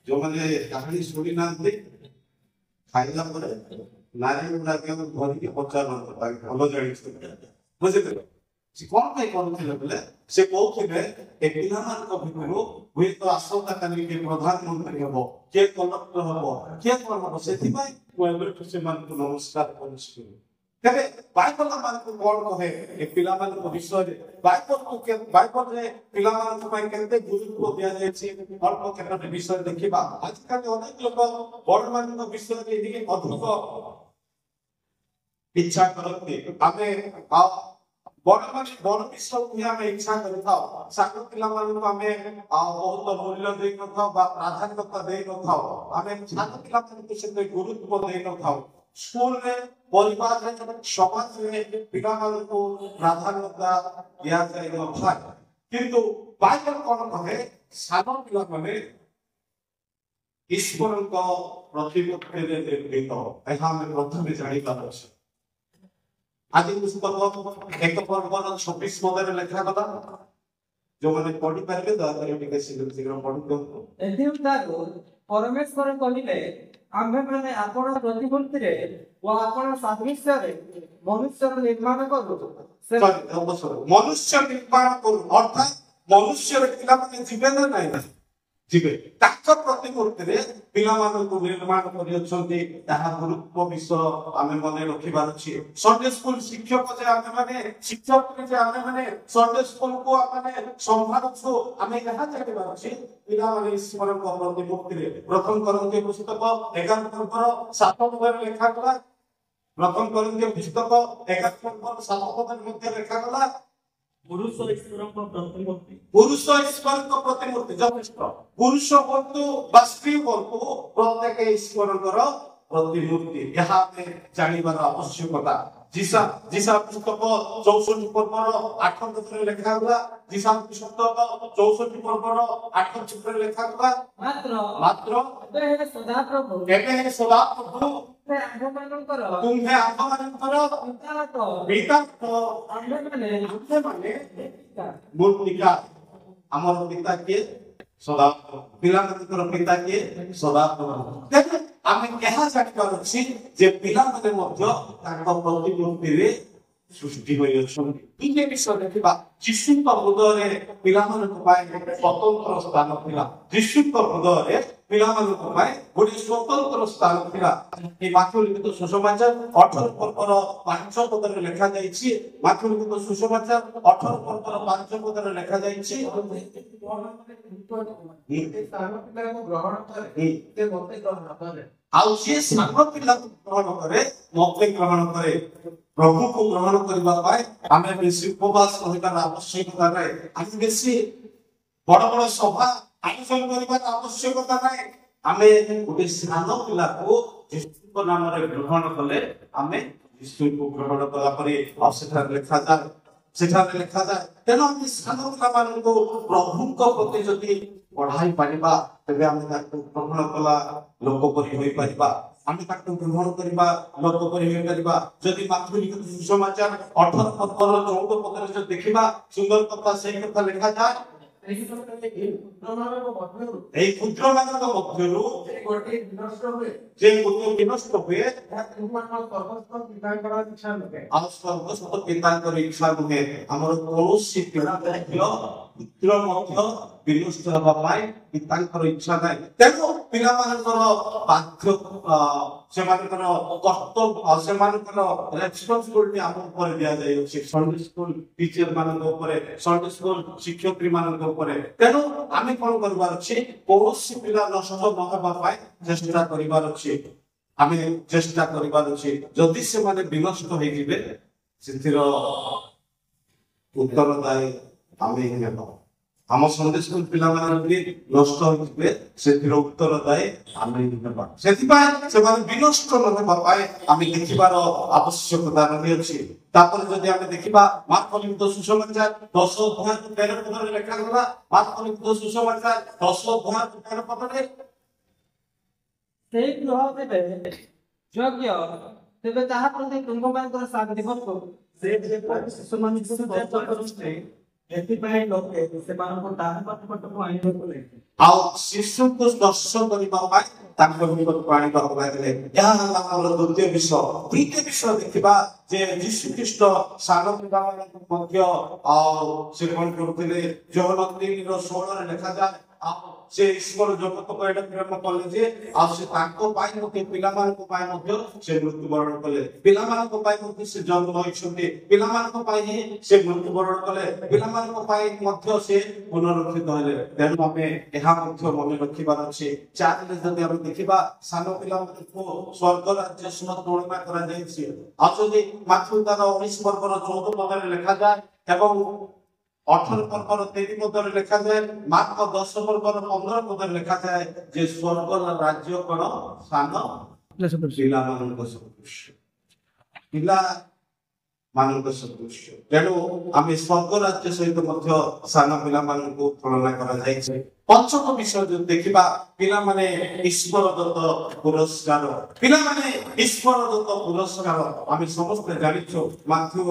जो मैंने कहानी शुणी ना खाइला नारी गुड़ा धरिक पचार भल जानी बुझे से कौन पे करूले बोले से कहते ए पिलामान को भितरु हुए तो आसंता काली के प्रधानमंत्री हबो के कलेक्टर हबो के कोन हबो सेति भाई कोएबे से मान को नमस्कार करिसु तबे बाइबल मान को कोन कहे ए पिलामान को विषय रे बाइबल रे पिलामान को पय केते गुरुत्व दिया जाय छी अल्प केते विषय देखिबा आजकल अनेक लोग बड़ मान को विषय रे एदिके अधिक इच्छा करते आमे बड़ विषय को आमे इच्छा करथाओ साग पिला मान को आमे बहुत मूल्य दे नथाओ बा प्राधान्यता दे नथाओ आमे साग पिला मान को से गुरुत्व दे नथाओ स्कूल रे परिवार रे समाज रे पिला मान को प्राधान्यता दिया जाय नथाय किंतु बाइबल कोन कहे साग पिला माने ईश्वर को प्रतिमूर्ति रे निर्मित एहा हम प्रथम जानि पाबछ आदि पुस्तक 1 पर्व 26 मदर लिखा गला जो माने पढ़ी पारबे दया टिके शीघ्र पढ़ी दो एथि उतारो परमेश्वर कहिले आम्भे माने आपण प्रतिमूर्ति रे व आपण सादृश्य रे मनुष्य निर्माण करू मनुष्य निर्माण करू अर्थात मनुष्य रे पिला माने जीवन नै जीवे ताका प्रतिमूर्ति रे पिला मान को निर्माण करि अछंती ताहा गुरुत्व विषय आमे मने रखिबार अछि संडे स्कूल शिक्षक जे आमे माने शिक्षक जे आमे माने संडे स्कूल को आमे संभालछु आमे कहा जायबार अछि पिला माने ईश्वर को प्रतिमूर्ति रे प्रथम करंती पुस्तक 11 पर्व 7 पद लिखा गला प्रथम करंती पुस्तक 11 पर्व 7 पद मध्ये लिखा गला पुरुष ईश्वर को प्रतिमूर्ति जस्ट पुरुष बंधु बा स्त्री बंधु प्रत्येक ईश्वर प्रतिमूर्ति यह में जानिबार आवश्यकता जिसा पुस्तक 64 पर्व 8 पद लिखा गला जिसा पुस्तक 64 पर्व 8 पद लिखा गला मात्र एबे सदा प्रभु तुम्हें आत्मानंतर पिता माने मूर्तिका हमर पिता के सदा पिलाମାନଙ୍କର पिता के सदा देखो आमे कहा जानि पारछि जे पिला माने मध्य तांको प्रतिमूर्ति रे सृष्टि होय अछन इने विषय देखिबा जिसु हृदय रे पिलाମାନଙ୍କ ପାଇଁ स्वतंत्र स्थान थिला जिसु हृदय रे पिलाମାନଙ୍କ ପାଇଁ गोटे स्वतंत्र स्थान थिला ए माथुर लिखित सुसमाचार 18 पर्वर 5 पद रे लिखा जायछि माथुर लिखित सुसमाचार 18 पर्वर 5 पद रे लिखा जायछि आउ से साग पिला ग्रहण करे मते ग्रहण करे प्रभु को ग्रहण करबा पाए हमें बेसी उपवास होइबार आवश्यकता नै आइ बेसी बड़ बड़ सभा आयोजन करबार आवश्यकता नै हमें गोटे साग पिला को यीशु नाम रे ग्रहण कले हमें यीशु को ग्रहण कला परे अवसर लिखा जाए तेनो हम साग पिला मान को प्रभु को प्रति जति पढ़ाई पारिबा तबे हम ताको ग्रहण कला लोक परि होई पारिबा आमी ताको ग्रहण करबा लोक परि होई पारिबा जदि माथुर लिखित सुसमाचार 18 पद 14 पद रे देखिबा सुंदर कथा से कथा लिखा जाय ए पुत्र मानक मध्यरु गोटे विनष्ट हुए हम सर्वस्व पितांकर इच्छा नुहे हमर कौनसी पिता पुत्र मध्य विनष्ट हबा पाए पितांकर इच्छा नै तेनो पिला मानकर बाध्य से मानकर कर्तव्य से मानकर रेस्पोंसिबिलिटी हम ऊपर दिया जाय अछि संडे स्कूल टीचर मानक ऊपर संडे स्कूल शिक्षक मानक ऊपर तेनो आमे कोन करबार अछि कौनसी पिला नष्ट न हबा पाए चेष्टा करिबार अछि आमे चेष्टा करिबार अछि जदि से माने विनष्ट होई जिवे सिथिर उत्तरदायी आमे हेबो हम संडे स्कूल पिला माने भी नष्ट होइबे सेतिर उत्तरदायी आमे हेबो सेति पाए से माने विनष्ट न हबा पाए आमे देखिबार आवश्यकता नहि अछि तापर जदि आमे देखिबा मार्क लिखित सुसमाचार 10 अध्याय 13 पद रे लिखा गला मार्क लिखित सुसमाचार 10 अध्याय 13 पद रे से ग्रह देबे योग्य तेबे ताहा प्रति तुमको मानकर साथ दिबो से जे शिशु मान सुसमाचार करूते ଏଥିପାଇଁ ଲୋକେ ସେମାନଙ୍କୁ ଡାହାଣ ପଟକୁ ଆଣିବାକୁ ଲାଗିଲେ। ଆଉ ଶିଶୁକୁ ସ୍ପର୍ଶ କରିବା ପାଇଁ ତାଙ୍କ ନିକଟକୁ ଆଣିବାକୁ ଲାଗିଲେ। ଏହା ହେଲା ଆମର ଦ୍ୱିତୀୟ ବିଷୟ। ତୃତୀୟ ବିଷୟ ଦେଖିବା ଯେ ଯୀଶୁ ଖ୍ରୀଷ୍ଟ ସାନ ପିଲାମାନଙ୍କୁ ମଧ୍ୟ ସେ କଣ କରୁଥିଲେ? ଯୋହନ 3:16 ଲେଖାଯାଏ ଆଉ ସେ ଈଶ୍ୱର ଜଗତକୁ ଏଇଟା ପ୍ରେମ କଲେ ଯେ ଆଉ ସେ ତାଙ୍କ ପାଇଁ ମଧ୍ୟ ପିଲାମାନଙ୍କ ପାଇଁ ମଧ୍ୟ ସେ ମୃତ୍ୟୁବରଣ କଲେ। ପିଲାମାନଙ୍କ ପାଇଁ ମଧ୍ୟ ସେ ଜନ୍ମ ହୋଇଛନ୍ତି। ପିଲାମାନଙ୍କ ପାଇଁ ହିଁ ସେ ମୃତ୍ୟୁବରଣ କଲେ। ପିଲାମାନଙ୍କ ପାଇଁ ମଧ୍ୟ ସେ ପୁନରୁତ୍ଥିତ ହେଲେ। ତେଣୁ ଆମେ ଏହା ମଧ୍ୟ ମନେ ରଖିବାର ଅଛି। 4ରେ ଯଦି ଆମେ ଦେଖିବା ସାନ ପିଲାମାନଙ୍କୁ ସ୍ୱର୍ଗ ରାଜ୍ୟ ସହ ତୁଳନା କରାଯାଇଛି। ଆଉ ଯଦି ମାଥ୍ୟୁ 19 14 ପଦରେ ଲେଖାଯାଏ ଏବଂ 18 ପର୍ବର 3 ପଦରେ ଲେଖାଯାଏ, ମାର୍କ 10 ପର୍ବର 15 ପଦରେ ଲେଖାଯାଏ ଯେ ସ୍ୱର୍ଗ ରାଜ୍ୟ କଣ? ସାନ ପିଲାମାନଙ୍କ ସଦୃଶ। ପିଲାମାନଙ୍କ ସଦୃଶ। ତେଣୁ ଆମେ ସ୍ୱର୍ଗ ରାଜ୍ୟ ସହିତ ମଧ୍ୟ ସାନ ପିଲାମାନଙ୍କୁ ତୁଳନା କରାଯାଇଛି। ପଞ୍ଚମ ବିଷୟ ଯଦି ଦେଖିବା, ପିଲାମାନେ ଈଶ୍ୱର ଦତ୍ତ ପୁରସ୍କାର। ପିଲାମାନେ ଈଶ୍ୱର ଦତ୍ତ ପୁରସ୍କାର ଆମେ ସମସ୍ତେ ଜାଣିଛୁ। ମାଥ୍ୟୁ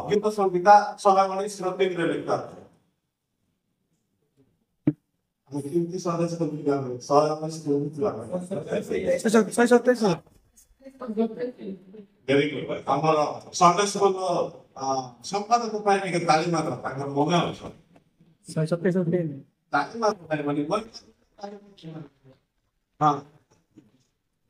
ଗୀତ ସଂହିତା 119:3 ଲେଖା। କେମିତି ସନ୍ଦେଶ କରିଥିବା 127 ଭେରି ଗୁଡ୍। ଆମର ସନ୍ଦେଶ ସମ୍ପାଦକ ପାଇଁ ଟିକେ ତାଳି ମାର, ତାଙ୍କର ମନେ ଅଛି ତାଳି ମାର ମାନେ ହଁ।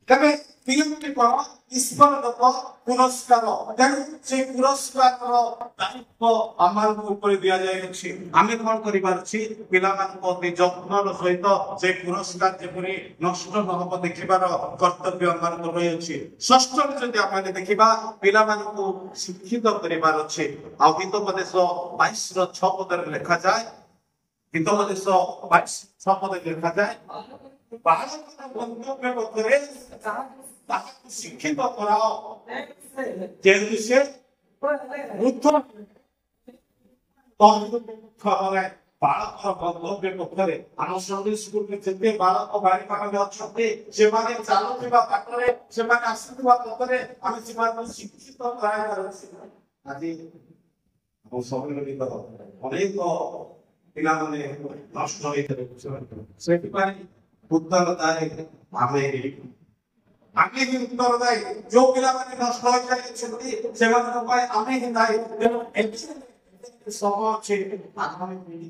ତେବେ ପିଲାମାନେ କଣ? ଈଶ୍ୱର ଦତ୍ତ ପୁରସ୍କାର। ତେଣୁ ସେ ପୁରସ୍କାରର ଦାୟିତ୍ୱ ଆମମାନଙ୍କ ଉପରେ ଦିଆଯାଇଅଛି। ଆମେ କଣ କରିବାର ଅଛି? ପିଲାମାନଙ୍କୁ ଅତି ଯତ୍ନର ସହିତ ସେ ପୁରସ୍କାର ଯେପରି ନଷ୍ଟ ନ ହବ ଦେଖିବାର କର୍ତ୍ତବ୍ୟ ଆମମାନଙ୍କ ରହିଅଛି। ଷଷ୍ଠରେ ଯଦି ଆମେ ଦେଖିବା, ପିଲାମାନଙ୍କୁ ଶିକ୍ଷିତ କରିବାର ଅଛି। ଆଉ ହିତୋପଦେଶ 22:6 ପଦରେ ଲେଖାଯାଏ, ହିତୋପଦେଶ 22:6 ପଦରେ ଲେଖାଯାଏ, ବାଳକର ଗନ୍ତବ୍ୟ ପଥରେ ତାହାକୁ ଶିକ୍ଷିତ କରାଅ, ଯେହେତୁ ସେ ବୃଦ୍ଧ। ବାଳକର ଗନ୍ତବ୍ୟ ପଥରେ ଆମ ସନ୍ଡେ ସ୍କୁଲରେ ଯେତେ ବାଳକ ବାଳିକାମାନେ ଅଛନ୍ତି, ସେମାନେ ଚାଲୁଥିବା ବାଟରେ, ସେମାନେ ଆସୁଥିବା ପଥରେ ଆମେ ସେମାନଙ୍କୁ ଶିକ୍ଷିତ କରାଇବାର ଅଛି। ଆଜି ଆମ ସମୟରେ ଅନେକ ପିଲାମାନେ ନଷ୍ଟ ହୋଇଥିଲେ। ସେଥିପାଇଁ ଉତ୍ତରଦାୟୀ ଆମେ ହିଁ ଉତ୍ତରଦାୟୀ। ଯୋଉ ପିଲାମାନେ ନଷ୍ଟ ହୋଇଯାଇଛନ୍ତି ସେମାନଙ୍କ ପାଇଁ ଆମେ ହିଁ ଦାୟୀ। ସମୟ ଅଛି ଆଗାମୀ ପିଢ଼ି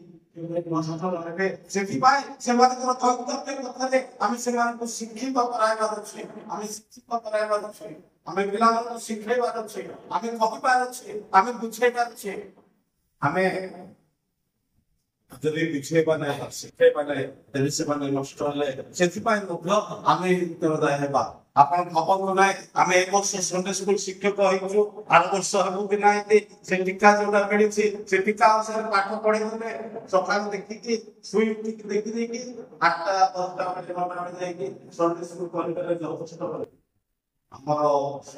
ନଷ୍ଟ ରହିବେ। ସେଥିପାଇଁ ସେମାନଙ୍କର କର୍ତ୍ତବ୍ୟ କଥାରେ ଆମେ ସେମାନଙ୍କୁ ଶିକ୍ଷିତ କରାଇବାର ଅଛି। ଆମେ ଶିକ୍ଷିତ କରାଇବାର ଅଛି। ଆମେ ପିଲାମାନଙ୍କୁ ଶିଖେଇବାର ଅଛି। ଆମେ କହିବାର ଅଛି। ଆମେ ବୁଝେଇବାର ଅଛି। ଆମେ ଯଦି ବୁଝେଇବା ନାହିଁ, ଶିଖେଇବା ନାହିଁ, ତେବେ ସେମାନେ ନଷ୍ଟ ହେଲେ ସେଥିପାଇଁ ମଧ୍ୟ ଆମେ ଉତ୍ତରଦାୟୀ ହେବା। ଆପଣ ଭାବନ୍ତୁ ନାହିଁ ଆମେ ଏ ବର୍ଷ ସଣ୍ଡେ ସ୍କୁଲ ଶିକ୍ଷକ ହେଇଛୁ, ଆର ବର୍ଷ ହେବୁ କି ନାହିଁ, ସେ ଟୀକା ଯୋଉଟା ମିଳିଛି ସେ ଟୀକା ଅନୁସାରେ ପାଠ ପଢେଇଦେଲେ, ସକାଳୁ ଦେଖିକି ଶୋଇ ଉଠିକି ଦେଖିଦେଇକି 8ଟା 10ଟା ବେଳେ 9ଟା ବେଳେ ଯାଇକି ସଣ୍ଡେ ସ୍କୁଲ କରିଦେଲେ ଯଥେଷ୍ଟ। ଆମର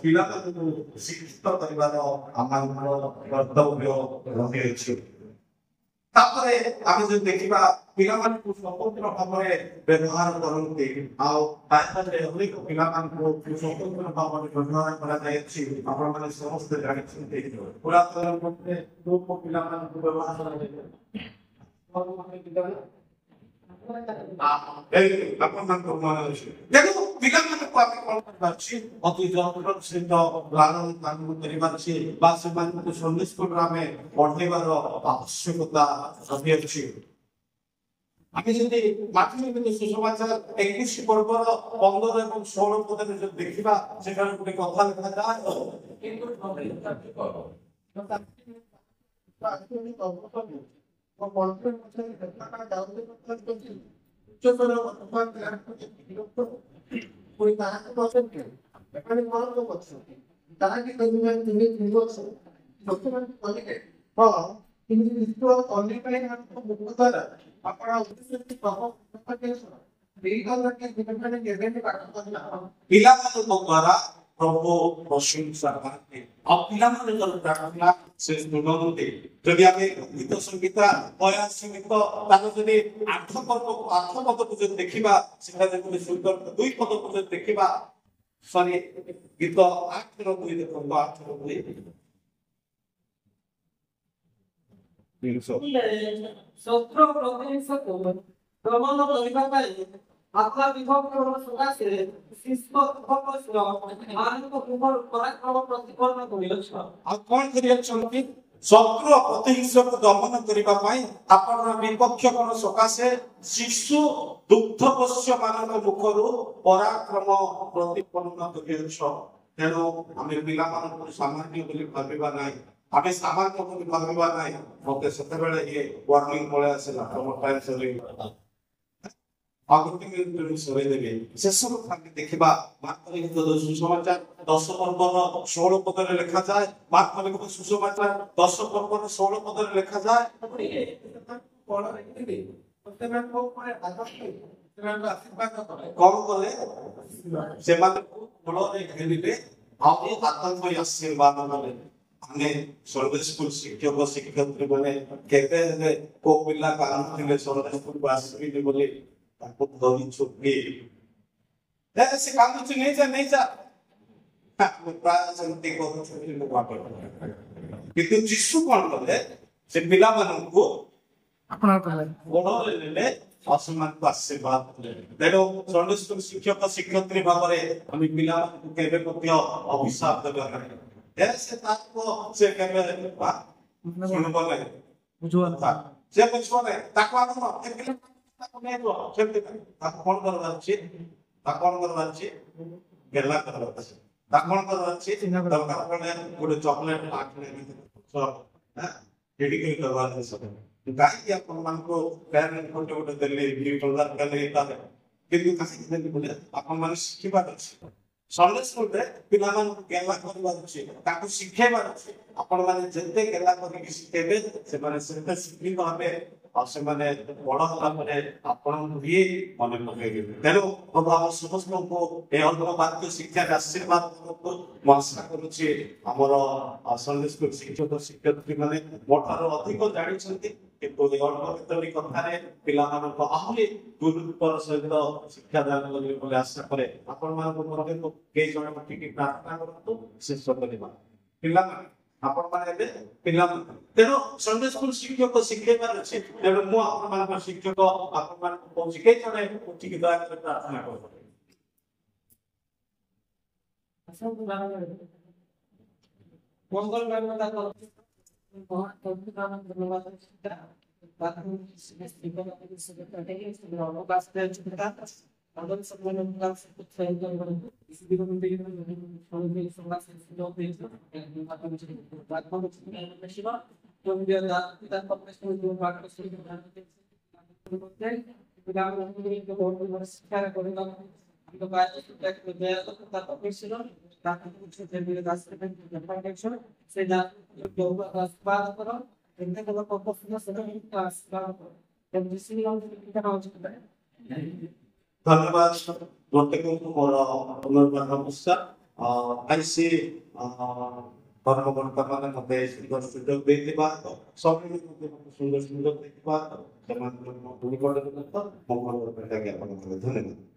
ପିଲାମାନଙ୍କୁ ଶିକ୍ଷିତ କରିବାର ଆମର କର୍ତ୍ତବ୍ୟ ରହିଅଛି। ତାପରେ ଆମେ ଯଦି ଦେଖିବା, ପିଲାମାନଙ୍କୁ ସ୍ୱତନ୍ତ୍ର ଭାବରେ ବ୍ୟବହାର କରନ୍ତି। ଆଉ ଅନେକ ପିଲାମାନଙ୍କୁ ସ୍ୱତନ୍ତ୍ର ଭାବରେ ବ୍ୟବହାର କରାଯାଇଛି। ଆପଣମାନେ ସମସ୍ତେ ଜାଣିଛନ୍ତି ପୁରାତନ ପିଲାମାନଙ୍କୁ ବ୍ୟବହାର କରାଯାଇଥାଏ। ଆପଣମାନଙ୍କ ମନେ ଅଛି। ତେଣୁ ପିଲାମାନଙ୍କୁ ଆମେ କଣ କରିବାର ଅଛି? ଅତି ଯତ୍ନର ସହିତ ଲାଳନ ପାଳନ କରିବାର ଅଛି, ବା ସେମାନଙ୍କୁ ସନ୍ଡେ ସ୍କୁଲରେ ଆମେ ପଢେଇବାର ଆବଶ୍ୟକତା ରହିଅଛି। ଆମେ ଯଦି ମାତୃଭୂମି ସୁସମାଚାର 21 ପର୍ବର 15 ଏବଂ 16 ପଦରେ ଯଦି ଦେଖିବା, ସେଠାରେ ଗୋଟେ କଥା ଲେଖାଯାଏ, ପିଲାମାନଙ୍କ ଦ୍ୱାରା ପ୍ରଭୁ ପ୍ରଶଂସା ପାଆନ୍ତି। ଆଉ ପିଲାମାନଙ୍କର ପ୍ରାର୍ଥନା ସେ ଶୁଣନ୍ତି। ଯଦି ଆମେ ଗୀତ ସଂହିତା 82 ଗୀତ ତାକୁ ଯଦି 8 ପଦକୁ ଯଦି ଦେଖିବା, ସେଠାରେ ଗୋଟେ ସୁନ୍ଦର 2 ପଦକୁ ଯଦି ଦେଖିବା, ସରି ଗୀତ 8ର 2 ଦେଖନ୍ତୁ, 8ର 2 ଶତ୍ରୁ ପ୍ରତିହିଂସାକୁ ଦମନ କରିବା ପାଇଁ ଆତ୍ମା ବିଭକ୍ତ ସକାଶେ ଶିଷ୍ୟ ମାନଙ୍କ ପରାକ୍ରମ ପ୍ରତିଫଳନ କରିଅଛ। ଆଉ କଣ କରିଅଛନ୍ତି? ଶତ୍ରୁ ପ୍ରତିହିଂସାକୁ ଦମନ କରିବା ପାଇଁ ଆପଣଙ୍କ ବିପକ୍ଷ କଣ ସକାଶେ ଶିଶୁ ଦୁଗ୍ଧପୋଷ୍ୟ ମାନଙ୍କ ମୁଖରୁ ପରାକ୍ରମ ପ୍ରତିଫଳନ କରିଅଛ। ତେଣୁ ଆମେ ପିଲାମାନଙ୍କୁ ସାମାନ୍ୟ ବୋଲି ଭାବିବା ନାହିଁ, ଆମେ ସାମାନ୍ୟ ବୋଲି ଭାବିବା ନାହିଁ। ମତେ ସେତେବେଳେ ଇଏ ୱାର୍ଣ୍ଣିଂ ପଳେଇ ଆସିଲା, ତମ ଟାଇମ୍ ସରିଗଲା, ଆଉ ଗୋଟେ ମିନିଟ୍ ସରେଇଦେବି। ଶେଷରୁ ଆମେ ଦେଖିବା ମାର୍କ ଲିଖିତ ସୁସମାଚାର 10 ପର୍ବର 16 ପଦରେ ଲେଖାଯାଏ। ମାର୍କ ଲିଖିତ ସୁସମାଚାର 10 ପର୍ବର 16 ପଦରେ ଲେଖାଯାଏ। କଣ କଲେ? ସେମାନଙ୍କୁ କୋଳରେ ଘେରିଲେ ଆଉ ଆତଙ୍କ ଆଶୀର୍ବାଦ କଲେ। ଆମେ ସର୍ଭେ ସ୍କୁଲ ଶିକ୍ଷକ ଶିକ୍ଷୟତ୍ରୀ ମାନେ କେବେ ହେଲେ କୋଉ ପିଲା କାନ୍ଦୁଥିଲେ ସର୍ଭେ ସ୍କୁଲକୁ ଆସିବିନି ବୋଲି ତାକୁ ଧରି ଛୁପି ସେ କାନ୍ଦୁଛି, ନେଇଯା ନେଇଯା, ପ୍ରାୟ ସେମିତି କରୁଛନ୍ତି। କିନ୍ତୁ ଯୀଶୁ କଣ କଲେ? ସେ ପିଲାମାନଙ୍କୁ କୋଳରେ ନେଲେ ଆଉ ସେମାନଙ୍କୁ ଆଶୀର୍ବାଦ କଲେ। ତେଣୁ ସର୍ଭେ ସ୍କୁଲ ଶିକ୍ଷକ ଶିକ୍ଷୟତ୍ରୀ ଭାବରେ ଆମେ ପିଲାମାନଙ୍କୁ କେବେ ମଧ୍ୟ ଅଭିଶାପ ଦେବା ନାହିଁ। ସେ ତାକୁ ସେ କେବେ ଶୁଣିବ ନାହିଁ, ସେ ବୁଝିବ ନାହିଁ। ତାକୁ ଆମେ ତାକୁ କଣ କରିବାର ଅଛି? ତାକୁ କଣ କରିବାର ଅଛି? ଗେଲା କରିବାର ଅଛି। ତାକୁ କଣ କରିବାର ଅଛି? ଦରକାର ପଡେ ଗୋଟେ ଚକୋଲେଟ କରିବାର ଅଛି। କାହିଁକି ଆପଣମାନଙ୍କୁ ଗୋଟେ ଦେଲି କିନ୍ତୁ କାହିଁକି ଦେଲି ବୋଲେ ଆପଣମାନେ ଶିଖିବାର ଅଛି। ସନ୍ଡେ ସ୍କୁଲରେ ପିଲାମାନଙ୍କୁ ଗେଲା କରିବାର ଅଛି, ତାକୁ ଶିଖେଇବାର ଅଛି। ଆପଣମାନେ ଯେତେ ଗେଲା କରିକି ଶିଖେଇବେ ସେମାନେ ସେତେ ଶିକ୍ଷିତ ହେବେ, ଆଉ ସେମାନେ ବଡ ହେଲା ପରେ ଆପଣଙ୍କୁ ବି ମନେ ପକେଇବେ। ତେଣୁ ପ୍ରଭୁ ଆମ ସମସ୍ତଙ୍କୁ ଏ ଅଳ୍ପ ବାକ୍ୟ ଶିକ୍ଷାରେ ଆଶୀର୍ବାଦ କରନ୍ତୁ। ମୁଁ ଆଶା କରୁଛି ଆମର ସନ୍ଡେ ସ୍କୁଲ ଶିକ୍ଷକ ଶିକ୍ଷୟତ୍ରୀ ମାନେ ମୋ ଠାରୁ ଅଧିକ ଜାଣିଛନ୍ତି, କିନ୍ତୁ ଏ ଅଳ୍ପ କେତୋଟି କଥାରେ ପିଲାମାନଙ୍କୁ ଆହୁରି ଗୁରୁତ୍ୱର ସହିତ ଶିକ୍ଷାଦାନ କରିବେ ବୋଲି ଆଶା କରେ। ଆପଣମାନଙ୍କ ମଧ୍ୟରୁ କେହି ଜଣେ ଉଠିକି ପ୍ରାର୍ଥନା କରନ୍ତୁ, ଶେଷ କରିବା। ପିଲାମାନେ ଆପଣମାନେ ଏବେ ପିଲାମାନେ, ତେଣୁ ସନ୍ଡେ ସ୍କୁଲ ଶିକ୍ଷକ ଶିଖେଇବାର ଅଛି। ତେଣୁ ମୁଁ ଆପଣମାନଙ୍କ ଶିକ୍ଷକ ଆପଣମାନଙ୍କୁ କହୁଛି, କେହି ଜଣେ ଉଠିକି ଦୟାକରି ପ୍ରାର୍ଥନା କରନ୍ତୁ। ମଙ୍ଗଳ ଧନ୍ୟବାଦ ପ୍ରତ୍ୟେକଙ୍କୁ ମୋର ପୁନର୍ବାର ନମସ୍କାର। ଆଇସି କର୍ମକର୍ତ୍ତାମାନେ ମୋତେ ସୁନ୍ଦର ସୁଯୋଗ ଦେଇଥିବା, ସବୁବେଳେ ସୁନ୍ଦର ସୁଯୋଗ ଦେଇଥିବା ସେମାନଙ୍କୁ ନିକଟରେ ମଙ୍ଗଳ ଜ୍ଞାପନ କରେ। ଧନ୍ୟବାଦ।